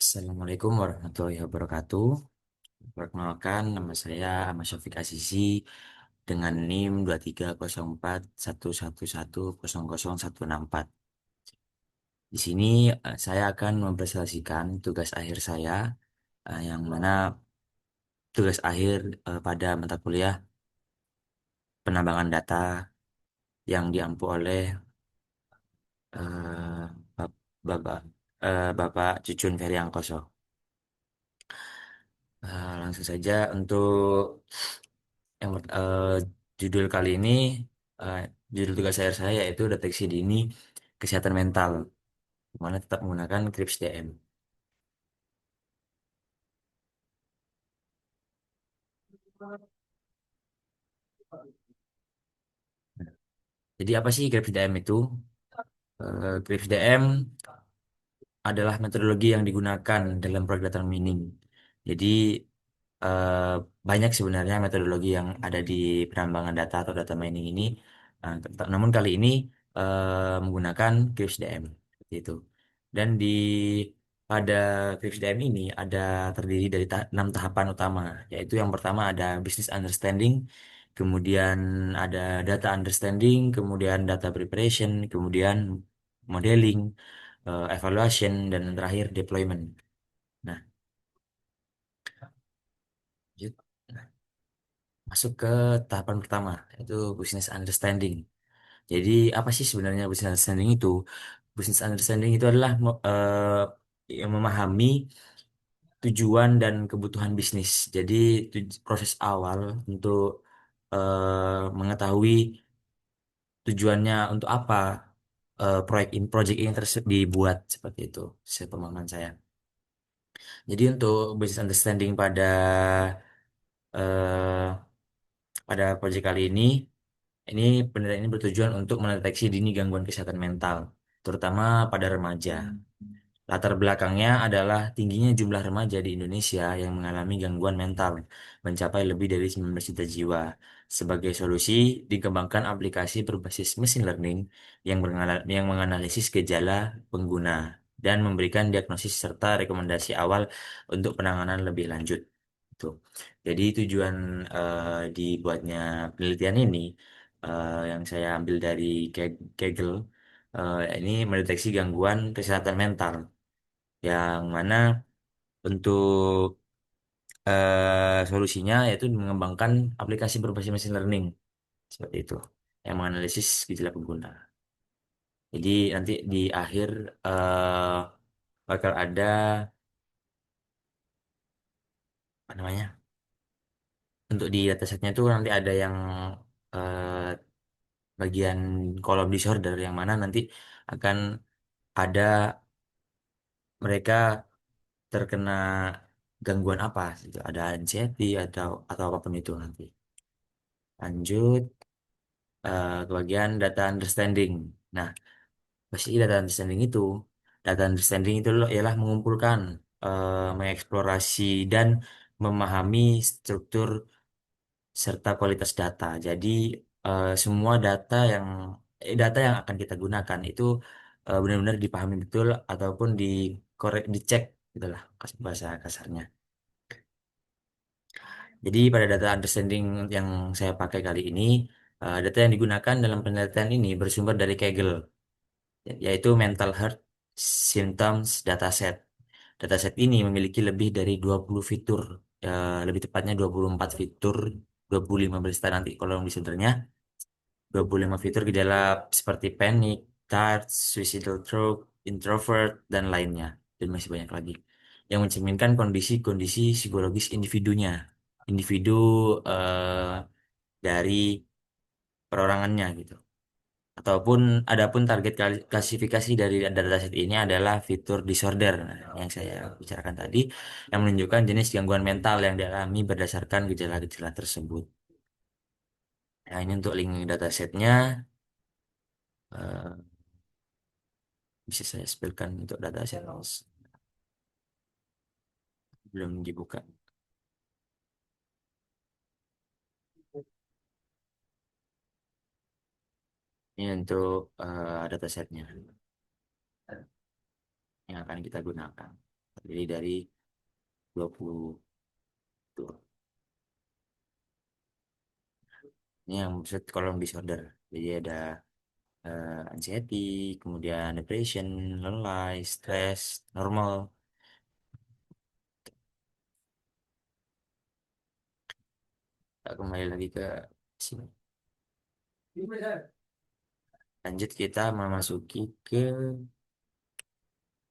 Assalamualaikum warahmatullahi wabarakatuh. Perkenalkan, nama saya Ahmad Syafiq Azizi dengan NIM 230411110014. Di sini saya akan mempresentasikan tugas akhir saya, yang mana tugas akhir pada mata kuliah penambangan data yang diampu oleh eh, Bap- Bapak Bapak Cucun Feriangkoso. Langsung saja untuk Yang judul kali ini, eh, judul tugas saya yaitu deteksi dini kesehatan mental, di mana tetap menggunakan KRIPS DM. Jadi apa sih KRIPS DM itu? KRIPS DM adalah metodologi yang digunakan dalam proyek data mining. Jadi eh, banyak sebenarnya metodologi yang ada di penambangan data atau data mining ini. Namun kali ini menggunakan KRIPS DM seperti itu. Dan pada KRIPS DM ini ada terdiri dari 6 tahapan utama, yaitu yang pertama ada business understanding, kemudian ada data understanding, kemudian data preparation, kemudian modeling, evaluation, dan terakhir deployment. Nah, lanjut. Nah, masuk ke tahapan pertama, yaitu business understanding. Jadi, apa sih sebenarnya business understanding itu? Business understanding itu adalah yang memahami tujuan dan kebutuhan bisnis. Jadi, proses awal untuk mengetahui tujuannya untuk apa project ini dibuat seperti itu. Sepemahaman saya. Jadi untuk business understanding eh, pada proyek kali ini penelitian ini bertujuan untuk mendeteksi dini gangguan kesehatan mental, terutama pada remaja. Latar belakangnya adalah tingginya jumlah remaja di Indonesia yang mengalami gangguan mental, mencapai lebih dari 19 juta jiwa. Sebagai solusi, dikembangkan aplikasi berbasis machine learning yang menganalisis gejala pengguna dan memberikan diagnosis serta rekomendasi awal untuk penanganan lebih lanjut. Tuh. Jadi tujuan dibuatnya penelitian ini yang saya ambil dari Kegel, ini mendeteksi gangguan kesehatan mental yang mana untuk solusinya yaitu mengembangkan aplikasi berbasis machine learning seperti itu yang menganalisis gejala pengguna. Jadi nanti di akhir eh, bakal ada apa namanya, untuk di datasetnya itu nanti ada yang eh, bagian kolom disorder yang mana nanti akan ada mereka terkena gangguan apa gitu. Ada anxiety atau apapun itu nanti. Lanjut ke bagian data understanding. Nah, pasti data understanding itu, ialah mengumpulkan, mengeksplorasi dan memahami struktur serta kualitas data. Jadi semua data yang akan kita gunakan itu benar-benar dipahami betul ataupun dicek gitulah bahasa kasarnya. Jadi pada data understanding yang saya pakai kali ini, data yang digunakan dalam penelitian ini bersumber dari Kaggle, yaitu Mental Health Symptoms Dataset. Dataset ini memiliki lebih dari 20 fitur, lebih tepatnya 24 fitur, 25 berista nanti kalau di sebenarnya 25 fitur gejala seperti panic, TARS, suicidal thought, introvert, dan lainnya. Dan masih banyak lagi. Yang mencerminkan kondisi-kondisi psikologis individunya. Individu eh, dari perorangannya gitu. Ataupun adapun target klasifikasi dari dataset ini adalah fitur disorder, nah, yang saya bicarakan tadi, yang menunjukkan jenis gangguan mental yang dialami berdasarkan gejala-gejala tersebut. Nah, ini untuk link datasetnya, eh, bisa saya spillkan untuk dataset belum dibuka. Ini untuk datasetnya yang akan kita gunakan. terdiri dari 20 tuh. Ini yang maksud kolom disorder. Jadi ada anxiety, kemudian depression, lelah, stress, normal. Kita kembali lagi ke sini. Lanjut kita memasuki ke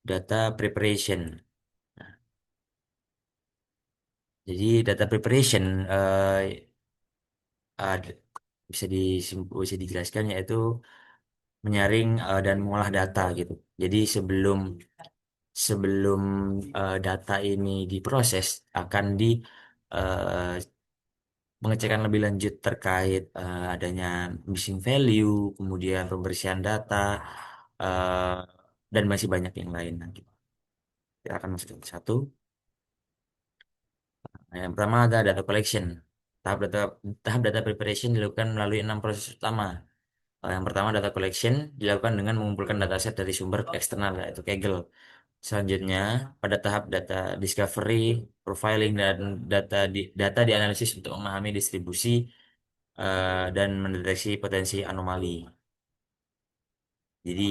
data preparation. Nah, jadi data preparation ada- bisa dijelaskan yaitu menyaring dan mengolah data gitu. Jadi sebelum sebelum data ini diproses akan di eh, pengecekan lebih lanjut terkait adanya missing value, kemudian pembersihan data eh, dan masih banyak yang lain nanti. Kita akan masuk ke satu. Nah, yang pertama ada data collection. Tahap data tahap data preparation dilakukan melalui 6 proses utama. Yang pertama data collection dilakukan dengan mengumpulkan dataset dari sumber eksternal yaitu Kaggle. Selanjutnya, pada tahap data discovery, profiling, dan data dianalisis untuk memahami distribusi dan mendeteksi potensi anomali. Jadi,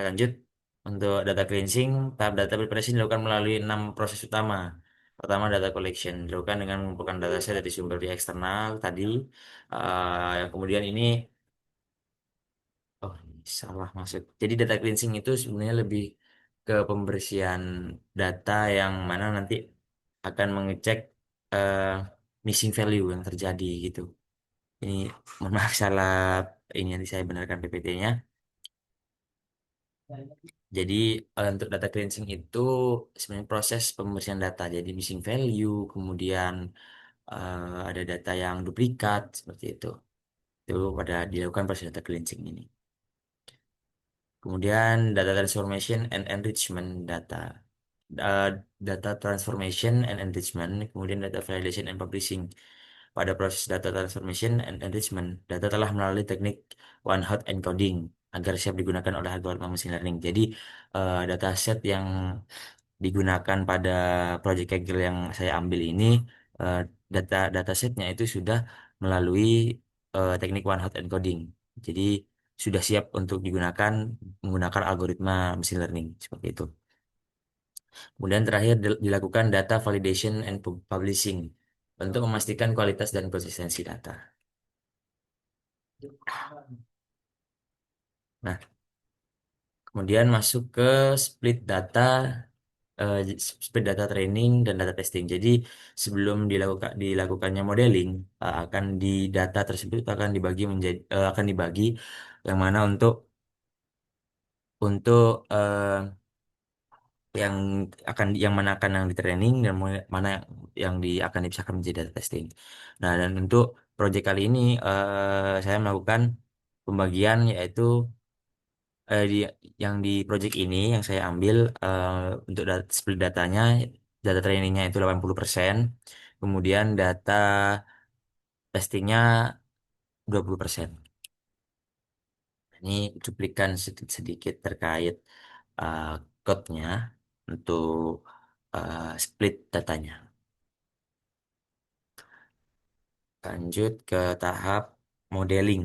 lanjut untuk data cleansing, tahap data preparation dilakukan melalui 6 proses utama. Pertama, data collection dilakukan dengan mengumpulkan dataset dari sumber di eksternal tadi. Yang kemudian ini, oh ini salah masuk. Jadi data cleansing itu sebenarnya lebih ke pembersihan data yang mana nanti akan mengecek eh, missing value yang terjadi gitu. Ini mohon maaf salah ini nanti saya benarkan PPT-nya. Jadi untuk data cleansing itu sebenarnya proses pembersihan data. Jadi missing value, kemudian ada data yang duplikat seperti itu. Itu pada dilakukan proses data cleansing ini. Kemudian data transformation and enrichment data. Uh, Data transformation and enrichment, kemudian data validation and publishing. Pada proses data transformation and enrichment, data telah melalui teknik one hot encoding agar siap digunakan oleh algoritma machine learning. Jadi dataset yang digunakan pada project Kaggle yang saya ambil ini eh, datasetnya itu sudah melalui teknik one hot encoding. Jadi sudah siap untuk digunakan menggunakan algoritma machine learning seperti itu. Kemudian terakhir dilakukan data validation and publishing untuk memastikan kualitas dan konsistensi data. Nah, kemudian masuk ke split data, eh, split data training dan data testing. Jadi sebelum dilakukannya modeling, akan di data tersebut akan dibagi menjadi akan dibagi yang mana untuk yang yang mana akan yang di training dan mana yang akan dipisahkan menjadi data testing. Nah, dan untuk proyek kali ini saya melakukan pembagian yaitu eh, di yang di project ini yang saya ambil untuk split datanya, data trainingnya itu 80%, kemudian data testingnya 20%. Ini cuplikan sedikit terkait uh, code-nya untuk split datanya. Lanjut ke tahap modeling.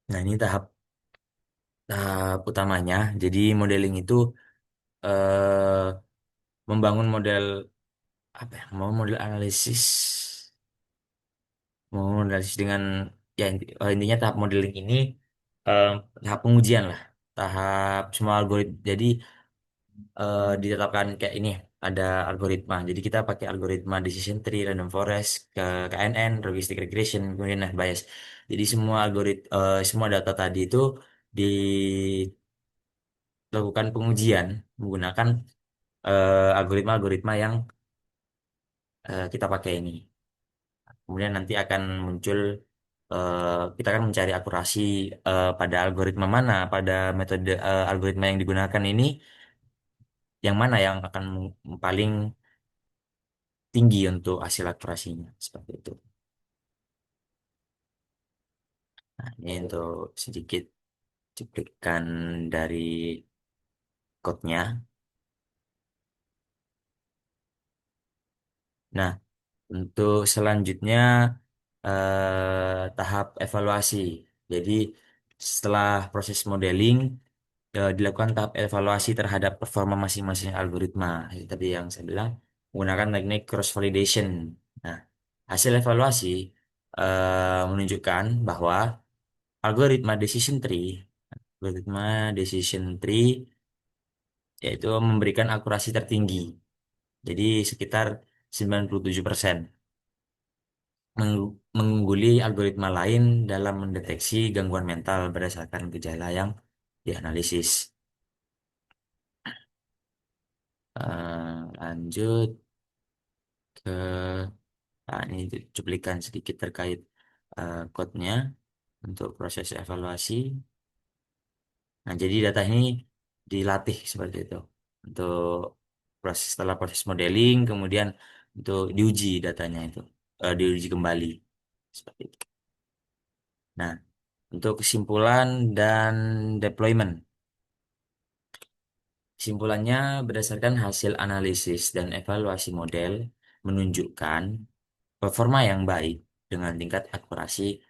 Nah, ini tahap utamanya. Jadi modeling itu eh, membangun model apa ya? Mau model analisis, mau analisis dengan ya intinya tahap modeling ini eh, tahap pengujian lah, tahap semua algoritma. Jadi ditetapkan kayak ini ada algoritma. Jadi kita pakai algoritma decision tree, random forest, ke KNN, logistic regression, kemudian net bias. Jadi semua data tadi itu dilakukan pengujian menggunakan algoritma-algoritma yang kita pakai ini. Kemudian nanti akan muncul kita akan mencari akurasi pada algoritma mana, pada metode algoritma yang digunakan ini, yang mana yang akan paling tinggi untuk hasil akurasinya seperti itu. Nah, ini untuk sedikit cuplikan dari code-nya. Nah, untuk selanjutnya tahap evaluasi. Jadi setelah proses modeling dilakukan tahap evaluasi terhadap performa masing-masing algoritma. Itu tadi yang saya bilang menggunakan teknik cross validation. Nah, hasil evaluasi menunjukkan bahwa algoritma decision tree, algoritma decision tree yaitu memberikan akurasi tertinggi. Jadi sekitar 97%, mengungguli algoritma lain dalam mendeteksi gangguan mental berdasarkan gejala yang dianalisis. Lanjut ke ini cuplikan sedikit terkait code-nya untuk proses evaluasi. Nah, jadi data ini dilatih seperti itu untuk proses setelah proses modeling, kemudian untuk diuji datanya itu, diuji kembali seperti itu. Nah, untuk kesimpulan dan deployment. Kesimpulannya, berdasarkan hasil analisis dan evaluasi model, menunjukkan performa yang baik dengan tingkat akurasi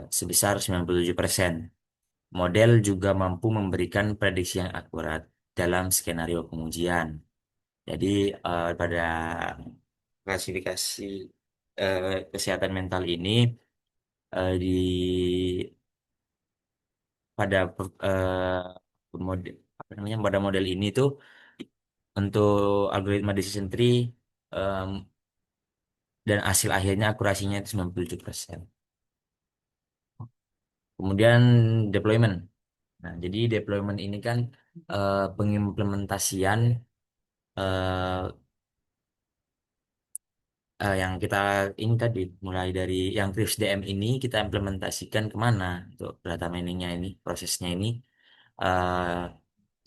sebesar 97%. Model juga mampu memberikan prediksi yang akurat dalam skenario pengujian. Jadi, pada klasifikasi kesehatan mental ini, di pada model apa namanya pada model ini tuh untuk algoritma decision tree em, dan hasil akhirnya akurasinya itu 97%. Kemudian deployment. Nah, jadi deployment ini kan pengimplementasian eh, yang kita ini tadi mulai dari yang Crisp DM ini kita implementasikan kemana untuk data miningnya ini prosesnya ini. Eh,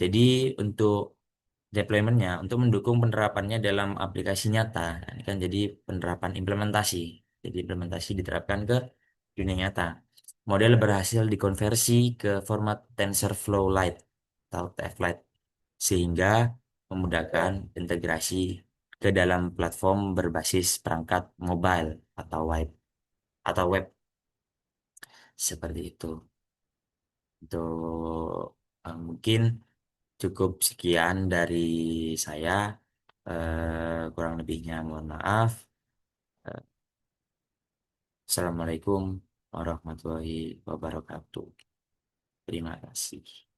jadi untuk deploymentnya untuk mendukung penerapannya dalam aplikasi nyata. Nah, ini kan jadi penerapan implementasi. Jadi implementasi diterapkan ke dunia nyata. Model berhasil dikonversi ke format TensorFlow Lite atau TF-Lite sehingga memudahkan integrasi ke dalam platform berbasis perangkat mobile atau web seperti itu. Untuk mungkin cukup sekian dari saya. Kurang lebihnya mohon maaf. Eh, Assalamualaikum warahmatullahi wabarakatuh. Terima kasih.